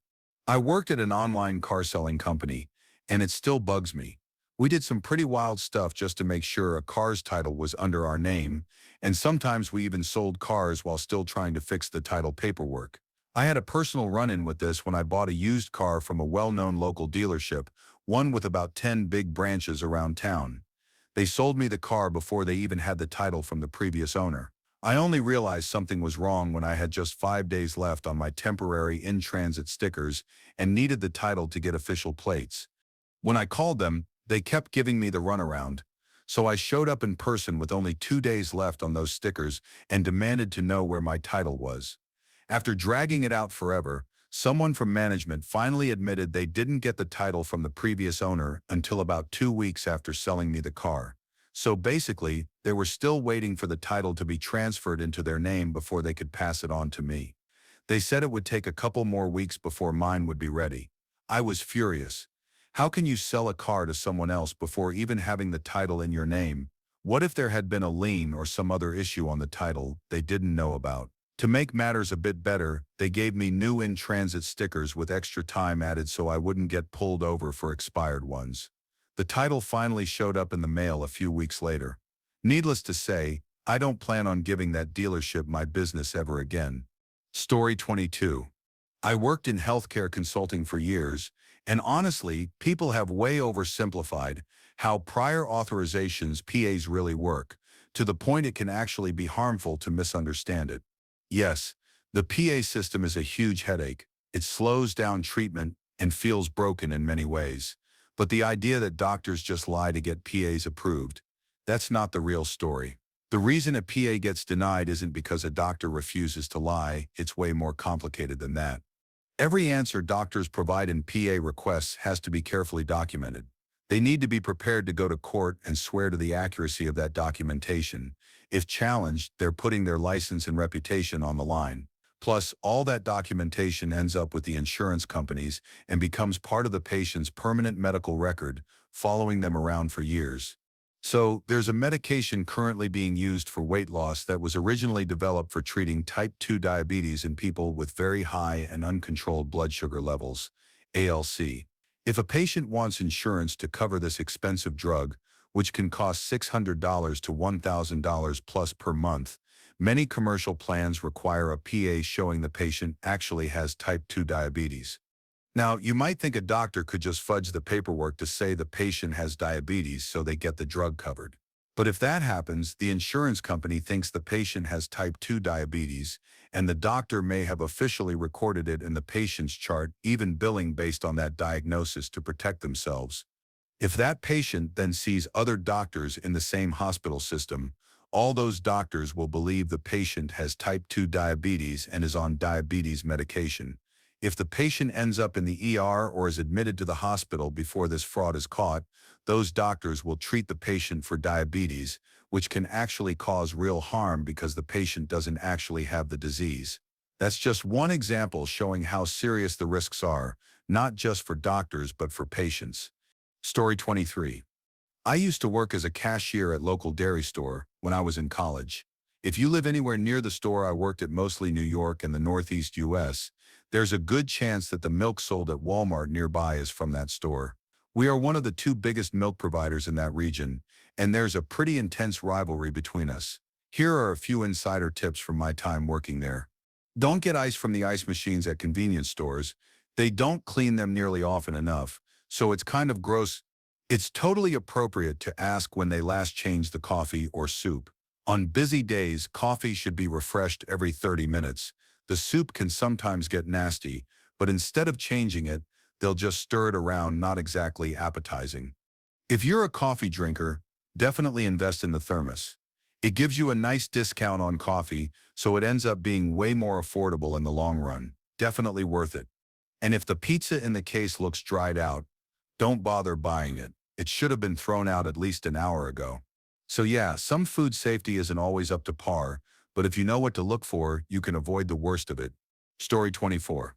I worked at an online car selling company, and it still bugs me. We did some pretty wild stuff just to make sure a car's title was under our name, and sometimes we even sold cars while still trying to fix the title paperwork. I had a personal run-in with this when I bought a used car from a well-known local dealership, one with about 10 big branches around town. They sold me the car before they even had the title from the previous owner. I only realized something was wrong when I had just 5 days left on my temporary in-transit stickers and needed the title to get official plates. When I called them, they kept giving me the runaround, so I showed up in person with only 2 days left on those stickers and demanded to know where my title was. After dragging it out forever, someone from management finally admitted they didn't get the title from the previous owner until about 2 weeks after selling me the car. So basically, they were still waiting for the title to be transferred into their name before they could pass it on to me. They said it would take a couple more weeks before mine would be ready. I was furious. How can you sell a car to someone else before even having the title in your name? What if there had been a lien or some other issue on the title they didn't know about? To make matters a bit better, they gave me new in-transit stickers with extra time added so I wouldn't get pulled over for expired ones. The title finally showed up in the mail a few weeks later. Needless to say, I don't plan on giving that dealership my business ever again. Story 22. I worked in healthcare consulting for years, and honestly, people have way oversimplified how prior authorizations PAs really work, to the point it can actually be harmful to misunderstand it. Yes, the PA system is a huge headache. It slows down treatment and feels broken in many ways. But the idea that doctors just lie to get PAs approved, that's not the real story. The reason a PA gets denied isn't because a doctor refuses to lie, it's way more complicated than that. Every answer doctors provide in PA requests has to be carefully documented. They need to be prepared to go to court and swear to the accuracy of that documentation. If challenged, they're putting their license and reputation on the line. Plus, all that documentation ends up with the insurance companies and becomes part of the patient's permanent medical record, following them around for years. So, there's a medication currently being used for weight loss that was originally developed for treating type 2 diabetes in people with very high and uncontrolled blood sugar levels, ALC. If a patient wants insurance to cover this expensive drug, which can cost $600 to $1,000 plus per month, many commercial plans require a PA showing the patient actually has type 2 diabetes. Now, you might think a doctor could just fudge the paperwork to say the patient has diabetes so they get the drug covered. But if that happens, the insurance company thinks the patient has type 2 diabetes, and the doctor may have officially recorded it in the patient's chart, even billing based on that diagnosis to protect themselves. If that patient then sees other doctors in the same hospital system, all those doctors will believe the patient has type 2 diabetes and is on diabetes medication. If the patient ends up in the ER or is admitted to the hospital before this fraud is caught, those doctors will treat the patient for diabetes, which can actually cause real harm because the patient doesn't actually have the disease. That's just one example showing how serious the risks are, not just for doctors but for patients. Story 23. I used to work as a cashier at local dairy store when I was in college. If you live anywhere near the store I worked at, mostly New York and the Northeast US, there's a good chance that the milk sold at Walmart nearby is from that store. We are one of the two biggest milk providers in that region, and there's a pretty intense rivalry between us. Here are a few insider tips from my time working there. Don't get ice from the ice machines at convenience stores. They don't clean them nearly often enough, so it's kind of gross. It's totally appropriate to ask when they last changed the coffee or soup. On busy days, coffee should be refreshed every 30 minutes. The soup can sometimes get nasty, but instead of changing it, they'll just stir it around, not exactly appetizing. If you're a coffee drinker, definitely invest in the thermos. It gives you a nice discount on coffee, so it ends up being way more affordable in the long run. Definitely worth it. And if the pizza in the case looks dried out, don't bother buying it. It should have been thrown out at least an hour ago. So yeah, some food safety isn't always up to par, but if you know what to look for, you can avoid the worst of it. Story 24.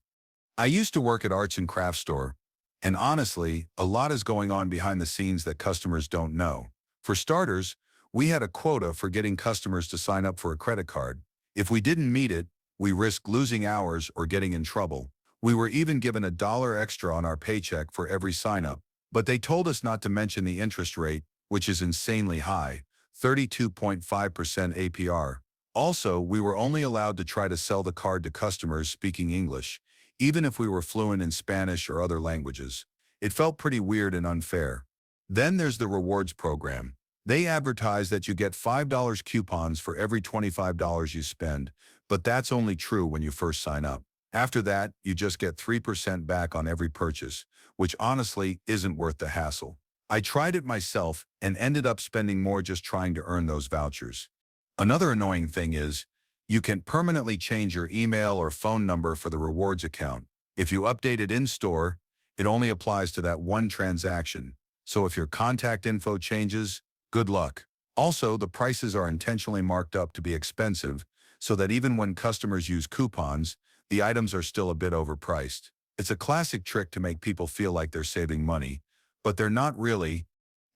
I used to work at arts and crafts store, and honestly, a lot is going on behind the scenes that customers don't know. For starters, we had a quota for getting customers to sign up for a credit card. If we didn't meet it, we risked losing hours or getting in trouble. We were even given $1 extra on our paycheck for every sign-up. But they told us not to mention the interest rate, which is insanely high, 32.5% APR. Also, we were only allowed to try to sell the card to customers speaking English, even if we were fluent in Spanish or other languages. It felt pretty weird and unfair. Then there's the rewards program. They advertise that you get $5 coupons for every $25 you spend, but that's only true when you first sign up. After that, you just get 3% back on every purchase, which honestly isn't worth the hassle. I tried it myself and ended up spending more just trying to earn those vouchers. Another annoying thing is, you can permanently change your email or phone number for the rewards account. If you update it in-store, it only applies to that one transaction. So if your contact info changes, good luck. Also, the prices are intentionally marked up to be expensive, so that even when customers use coupons, the items are still a bit overpriced. It's a classic trick to make people feel like they're saving money, but they're not really,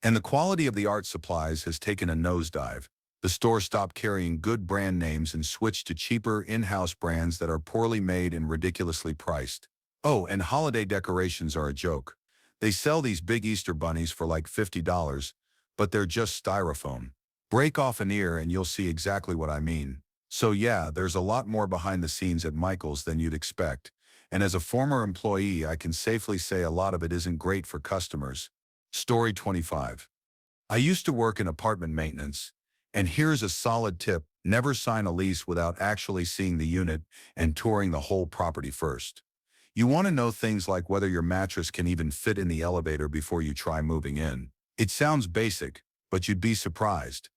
and the quality of the art supplies has taken a nosedive. The store stopped carrying good brand names and switched to cheaper in-house brands that are poorly made and ridiculously priced. Oh, and holiday decorations are a joke. They sell these big Easter bunnies for like $50, but they're just styrofoam. Break off an ear and you'll see exactly what I mean. So yeah, there's a lot more behind the scenes at Michael's than you'd expect. And as a former employee, I can safely say a lot of it isn't great for customers. Story 25. I used to work in apartment maintenance, and here's a solid tip: never sign a lease without actually seeing the unit and touring the whole property first. You want to know things like whether your mattress can even fit in the elevator before you try moving in. It sounds basic, but you'd be surprised.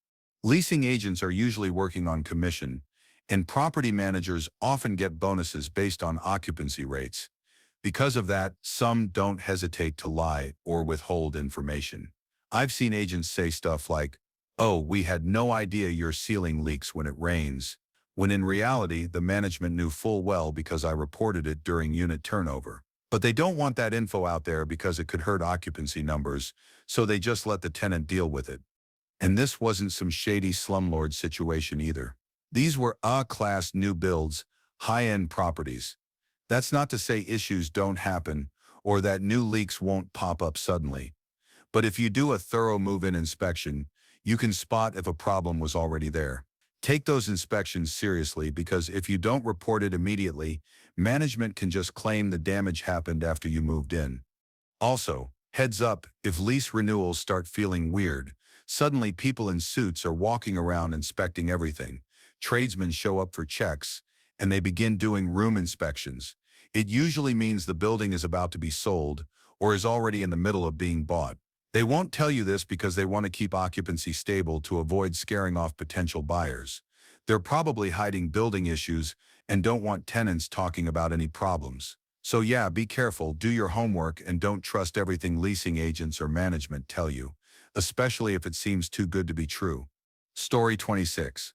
Leasing agents are usually working on commission, and property managers often get bonuses based on occupancy rates. Because of that, some don't hesitate to lie or withhold information. I've seen agents say stuff like, "Oh, we had no idea your ceiling leaks when it rains," when in reality, the management knew full well because I reported it during unit turnover. But they don't want that info out there because it could hurt occupancy numbers, so they just let the tenant deal with it. And this wasn't some shady slumlord situation either. These were A-class new builds, high-end properties. That's not to say issues don't happen or that new leaks won't pop up suddenly. But if you do a thorough move-in inspection, you can spot if a problem was already there. Take those inspections seriously because if you don't report it immediately, management can just claim the damage happened after you moved in. Also, heads up, if lease renewals start feeling weird, suddenly people in suits are walking around inspecting everything. Tradesmen show up for checks, and they begin doing room inspections. It usually means the building is about to be sold or is already in the middle of being bought. They won't tell you this because they want to keep occupancy stable to avoid scaring off potential buyers. They're probably hiding building issues and don't want tenants talking about any problems. So yeah, be careful, do your homework, and don't trust everything leasing agents or management tell you, especially if it seems too good to be true. Story 26.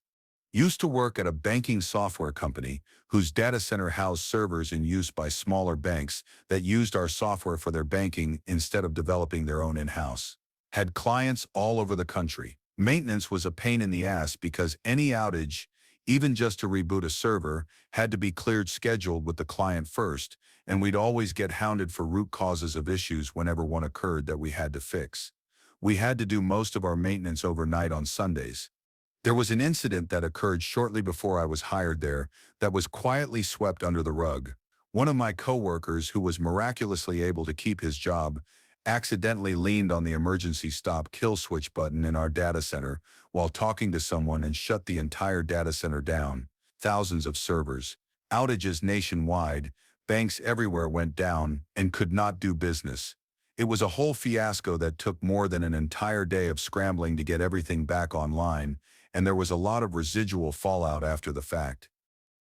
Used to work at a banking software company whose data center housed servers in use by smaller banks that used our software for their banking instead of developing their own in-house. Had clients all over the country. Maintenance was a pain in the ass because any outage, even just to reboot a server, had to be cleared scheduled with the client first, and we'd always get hounded for root causes of issues whenever one occurred that we had to fix. We had to do most of our maintenance overnight on Sundays. There was an incident that occurred shortly before I was hired there that was quietly swept under the rug. One of my coworkers, who was miraculously able to keep his job, accidentally leaned on the emergency stop kill switch button in our data center while talking to someone and shut the entire data center down. Thousands of servers, outages nationwide, banks everywhere went down and could not do business. It was a whole fiasco that took more than an entire day of scrambling to get everything back online, and there was a lot of residual fallout after the fact.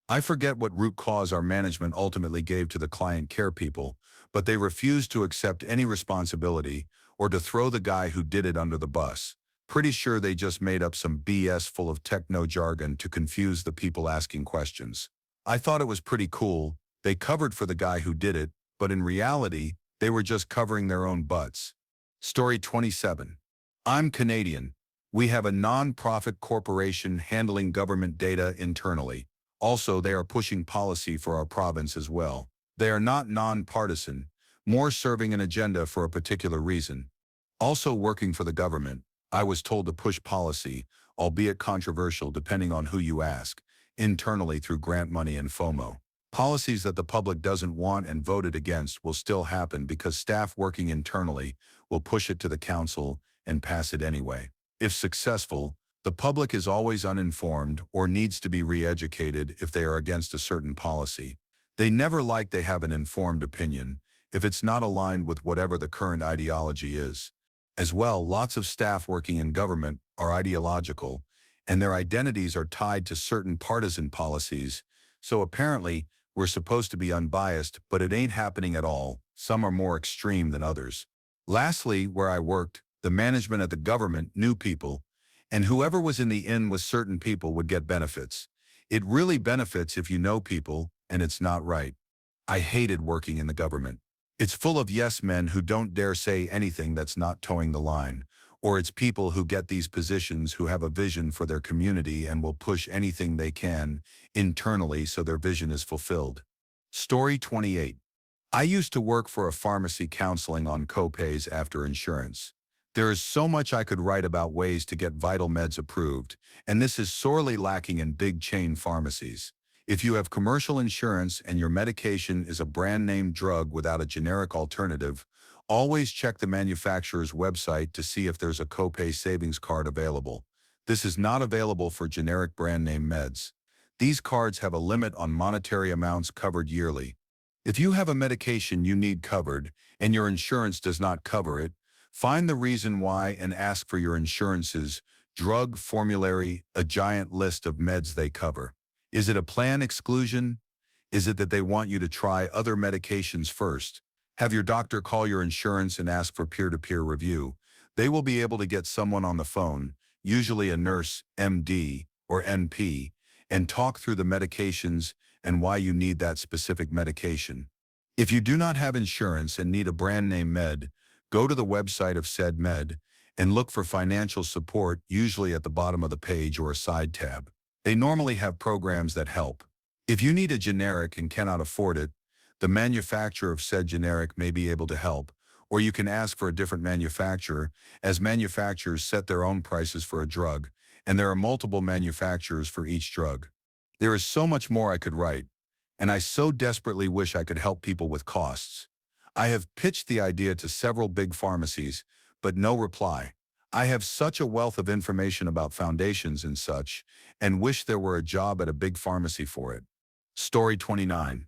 I forget what root cause our management ultimately gave to the client care people, but they refused to accept any responsibility or to throw the guy who did it under the bus. Pretty sure they just made up some BS full of techno jargon to confuse the people asking questions. I thought it was pretty cool. They covered for the guy who did it, but in reality, they were just covering their own butts. Story 27. I'm Canadian. We have a non-profit corporation handling government data internally. Also, they are pushing policy for our province as well. They are not non-partisan, more serving an agenda for a particular reason. Also working for the government, I was told to push policy, albeit controversial depending on who you ask, internally through grant money and FOMO. Policies that the public doesn't want and voted against will still happen because staff working internally will push it to the council and pass it anyway. If successful, the public is always uninformed or needs to be re-educated if they are against a certain policy. They never like they have an informed opinion if it's not aligned with whatever the current ideology is. As well, lots of staff working in government are ideological, and their identities are tied to certain partisan policies, so apparently we're supposed to be unbiased, but it ain't happening at all. Some are more extreme than others. Lastly, where I worked, the management at the government knew people, and whoever was in the inn with certain people would get benefits. It really benefits if you know people, and it's not right. I hated working in the government. It's full of yes men who don't dare say anything that's not towing the line, or it's people who get these positions who have a vision for their community and will push anything they can internally so their vision is fulfilled. Story 28. I used to work for a pharmacy counseling on co-pays after insurance. There is so much I could write about ways to get vital meds approved, and this is sorely lacking in big chain pharmacies. If you have commercial insurance and your medication is a brand-name drug without a generic alternative, always check the manufacturer's website to see if there's a copay savings card available. This is not available for generic brand-name meds. These cards have a limit on monetary amounts covered yearly. If you have a medication you need covered and your insurance does not cover it, find the reason why and ask for your insurance's drug formulary, a giant list of meds they cover. Is it a plan exclusion? Is it that they want you to try other medications first? Have your doctor call your insurance and ask for peer-to-peer review. They will be able to get someone on the phone, usually a nurse, MD, or NP, and talk through the medications and why you need that specific medication. If you do not have insurance and need a brand name med, go to the website of said med and look for financial support, usually at the bottom of the page or a side tab. They normally have programs that help. If you need a generic and cannot afford it, the manufacturer of said generic may be able to help, or you can ask for a different manufacturer, as manufacturers set their own prices for a drug, and there are multiple manufacturers for each drug. There is so much more I could write, and I so desperately wish I could help people with costs. I have pitched the idea to several big pharmacies, but no reply. I have such a wealth of information about foundations and such, and wish there were a job at a big pharmacy for it. Story 29.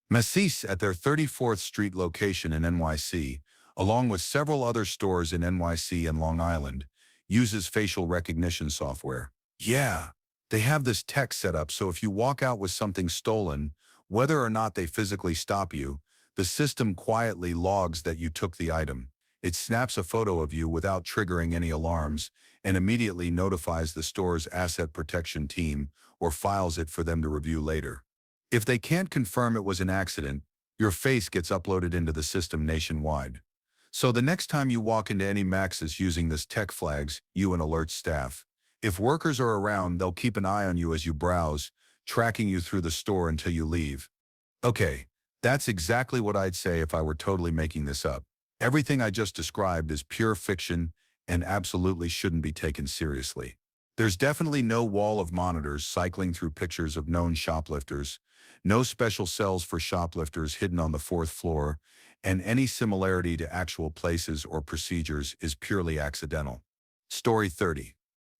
Macy's at their 34th Street location in NYC, along with several other stores in NYC and Long Island, uses facial recognition software. Yeah, they have this tech set up so if you walk out with something stolen, whether or not they physically stop you, the system quietly logs that you took the item. It snaps a photo of you without triggering any alarms and immediately notifies the store's asset protection team or files it for them to review later. If they can't confirm it was an accident, your face gets uploaded into the system nationwide. So the next time you walk into any Max's using this tech flags you and alert staff. If workers are around, they'll keep an eye on you as you browse, tracking you through the store until you leave. Okay, that's exactly what I'd say if I were totally making this up. Everything I just described is pure fiction and absolutely shouldn't be taken seriously. There's definitely no wall of monitors cycling through pictures of known shoplifters, no special cells for shoplifters hidden on the fourth floor, and any similarity to actual places or procedures is purely accidental. Story 30.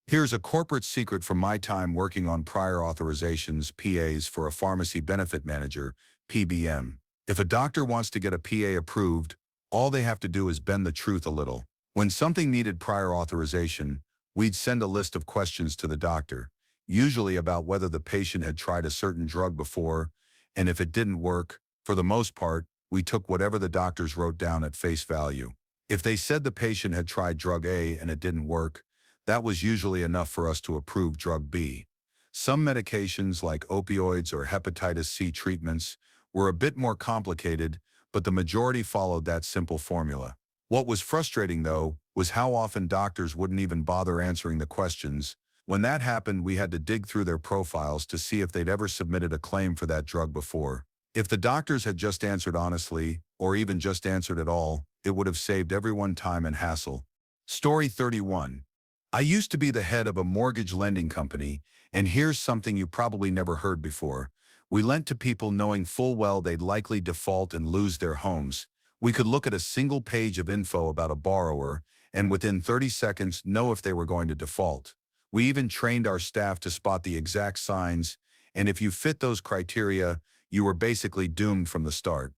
Here's a corporate secret from my time working on prior authorizations (PAs) for a pharmacy benefit manager, PBM. If a doctor wants to get a PA approved, all they have to do is bend the truth a little. When something needed prior authorization, we'd send a list of questions to the doctor, usually about whether the patient had tried a certain drug before, and if it didn't work, for the most part, we took whatever the doctors wrote down at face value. If they said the patient had tried drug A and it didn't work, that was usually enough for us to approve drug B. Some medications like opioids or hepatitis C treatments were a bit more complicated, but the majority followed that simple formula. What was frustrating, though, was how often doctors wouldn't even bother answering the questions. When that happened, we had to dig through their profiles to see if they'd ever submitted a claim for that drug before. If the doctors had just answered honestly, or even just answered at all, it would have saved everyone time and hassle. Story 31. I used to be the head of a mortgage lending company, and here's something you probably never heard before. We lent to people knowing full well they'd likely default and lose their homes. We could look at a single page of info about a borrower, and within 30 seconds know if they were going to default. We even trained our staff to spot the exact signs, and if you fit those criteria, you were basically doomed from the start.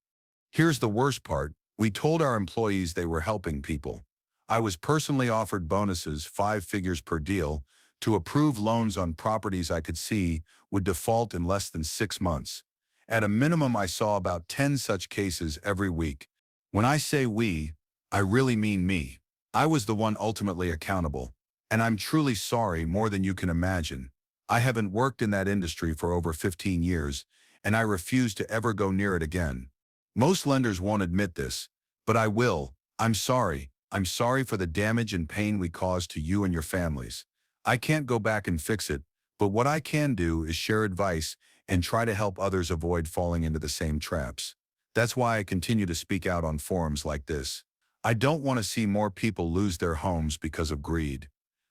Here's the worst part. We told our employees they were helping people. I was personally offered bonuses, 5 figures per deal, to approve loans on properties I could see would default in less than 6 months. At a minimum, I saw about 10 such cases every week. When I say we, I really mean me. I was the one ultimately accountable. And I'm truly sorry more than you can imagine. I haven't worked in that industry for over 15 years, and I refuse to ever go near it again. Most lenders won't admit this, but I will. I'm sorry. I'm sorry for the damage and pain we caused to you and your families. I can't go back and fix it, but what I can do is share advice and try to help others avoid falling into the same traps. That's why I continue to speak out on forums like this. I don't want to see more people lose their homes because of greed.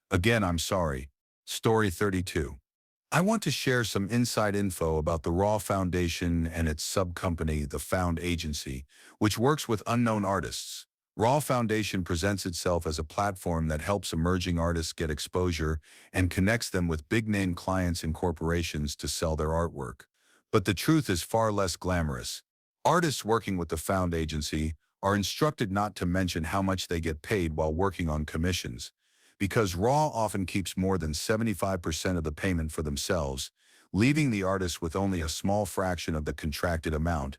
Again, I'm sorry. Story 32. I want to share some inside info about the Raw Foundation and its sub-company, the Found Agency, which works with unknown artists. Raw Foundation presents itself as a platform that helps emerging artists get exposure and connects them with big-name clients and corporations to sell their artwork. But the truth is far less glamorous. Artists working with the Found Agency are instructed not to mention how much they get paid while working on commissions, because Raw often keeps more than 75% of the payment for themselves, leaving the artist with only a small fraction of the contracted amount.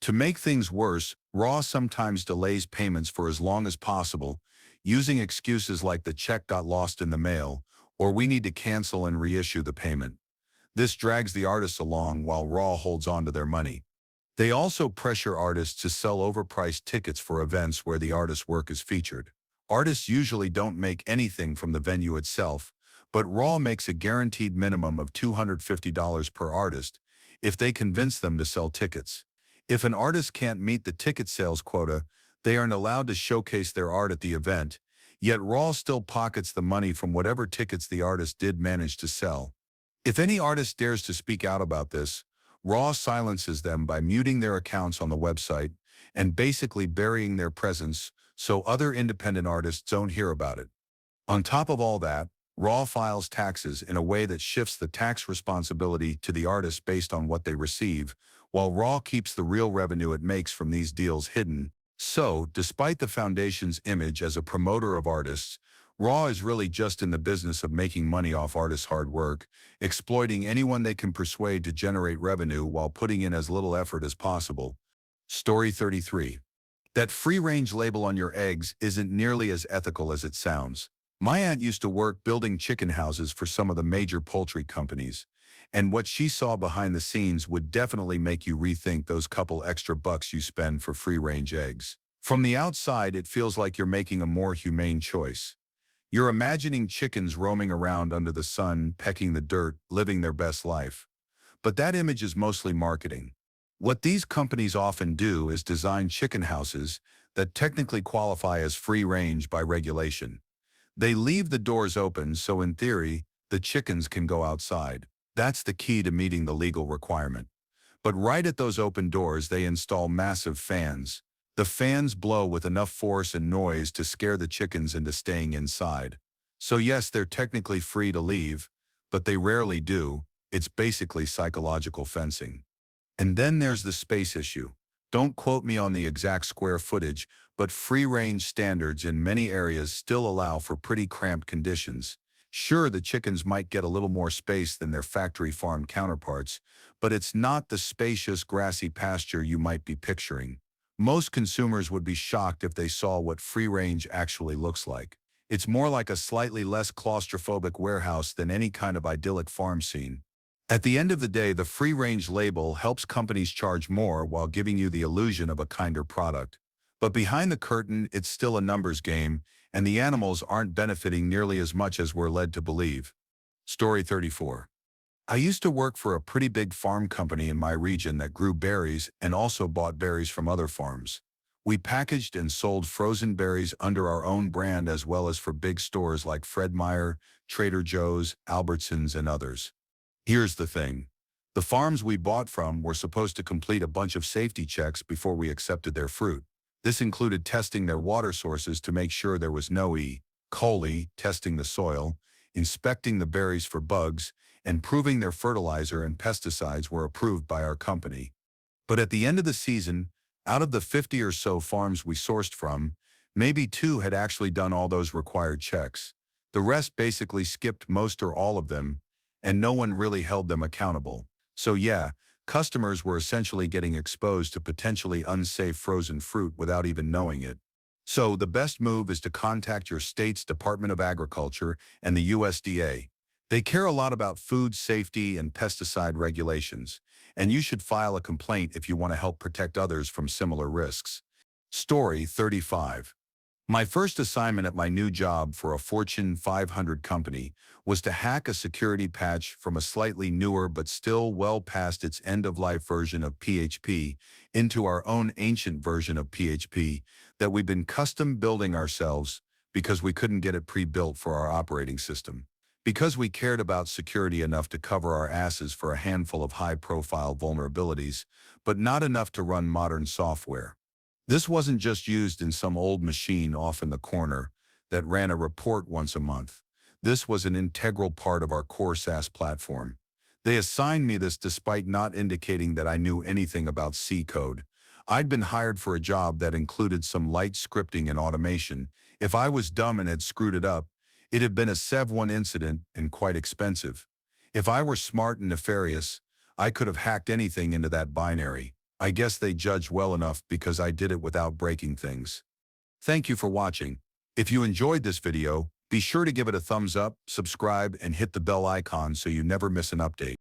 To make things worse, Raw sometimes delays payments for as long as possible, using excuses like the check got lost in the mail, or we need to cancel and reissue the payment. This drags the artists along while Raw holds on to their money. They also pressure artists to sell overpriced tickets for events where the artist's work is featured. Artists usually don't make anything from the venue itself, but Raw makes a guaranteed minimum of $250 per artist if they convince them to sell tickets. If an artist can't meet the ticket sales quota, they aren't allowed to showcase their art at the event, yet Raw still pockets the money from whatever tickets the artist did manage to sell. If any artist dares to speak out about this, Raw silences them by muting their accounts on the website and basically burying their presence so other independent artists don't hear about it. On top of all that, Raw files taxes in a way that shifts the tax responsibility to the artist based on what they receive, while Raw keeps the real revenue it makes from these deals hidden. So, despite the foundation's image as a promoter of artists, Raw is really just in the business of making money off artists' hard work, exploiting anyone they can persuade to generate revenue while putting in as little effort as possible. Story 33. That free-range label on your eggs isn't nearly as ethical as it sounds. My aunt used to work building chicken houses for some of the major poultry companies, and what she saw behind the scenes would definitely make you rethink those couple extra bucks you spend for free-range eggs. From the outside, it feels like you're making a more humane choice. You're imagining chickens roaming around under the sun, pecking the dirt, living their best life. But that image is mostly marketing. What these companies often do is design chicken houses that technically qualify as free-range by regulation. They leave the doors open so in theory, the chickens can go outside. That's the key to meeting the legal requirement. But right at those open doors, they install massive fans. The fans blow with enough force and noise to scare the chickens into staying inside. So yes, they're technically free to leave, but they rarely do. It's basically psychological fencing. And then there's the space issue. Don't quote me on the exact square footage, but free-range standards in many areas still allow for pretty cramped conditions. Sure, the chickens might get a little more space than their factory farm counterparts, but it's not the spacious grassy pasture you might be picturing. Most consumers would be shocked if they saw what free-range actually looks like. It's more like a slightly less claustrophobic warehouse than any kind of idyllic farm scene. At the end of the day, the free-range label helps companies charge more while giving you the illusion of a kinder product. But behind the curtain, it's still a numbers game, and the animals aren't benefiting nearly as much as we're led to believe. Story 34. I used to work for a pretty big farm company in my region that grew berries and also bought berries from other farms. We packaged and sold frozen berries under our own brand as well as for big stores like Fred Meyer, Trader Joe's, Albertsons, and others. Here's the thing. The farms we bought from were supposed to complete a bunch of safety checks before we accepted their fruit. This included testing their water sources to make sure there was no E. coli, testing the soil, inspecting the berries for bugs, and proving their fertilizer and pesticides were approved by our company. But at the end of the season, out of the 50 or so farms we sourced from, maybe 2 had actually done all those required checks. The rest basically skipped most or all of them, and no one really held them accountable. So yeah, customers were essentially getting exposed to potentially unsafe frozen fruit without even knowing it. So the best move is to contact your state's Department of Agriculture and the USDA. They care a lot about food safety and pesticide regulations, and you should file a complaint if you want to help protect others from similar risks. Story 35. My first assignment at my new job for a Fortune 500 company was to hack a security patch from a slightly newer but still well past its end-of-life version of PHP into our own ancient version of PHP that we've been custom building ourselves because we couldn't get it pre-built for our operating system. Because we cared about security enough to cover our asses for a handful of high-profile vulnerabilities, but not enough to run modern software. This wasn't just used in some old machine off in the corner that ran a report once a month. This was an integral part of our core SaaS platform. They assigned me this despite not indicating that I knew anything about C code. I'd been hired for a job that included some light scripting and automation. If I was dumb and had screwed it up, it had been a Sev 1 incident and quite expensive. If I were smart and nefarious, I could have hacked anything into that binary. I guess they judged well enough because I did it without breaking things. Thank you for watching. If you enjoyed this video, be sure to give it a thumbs up, subscribe, and hit the bell icon so you never miss an update.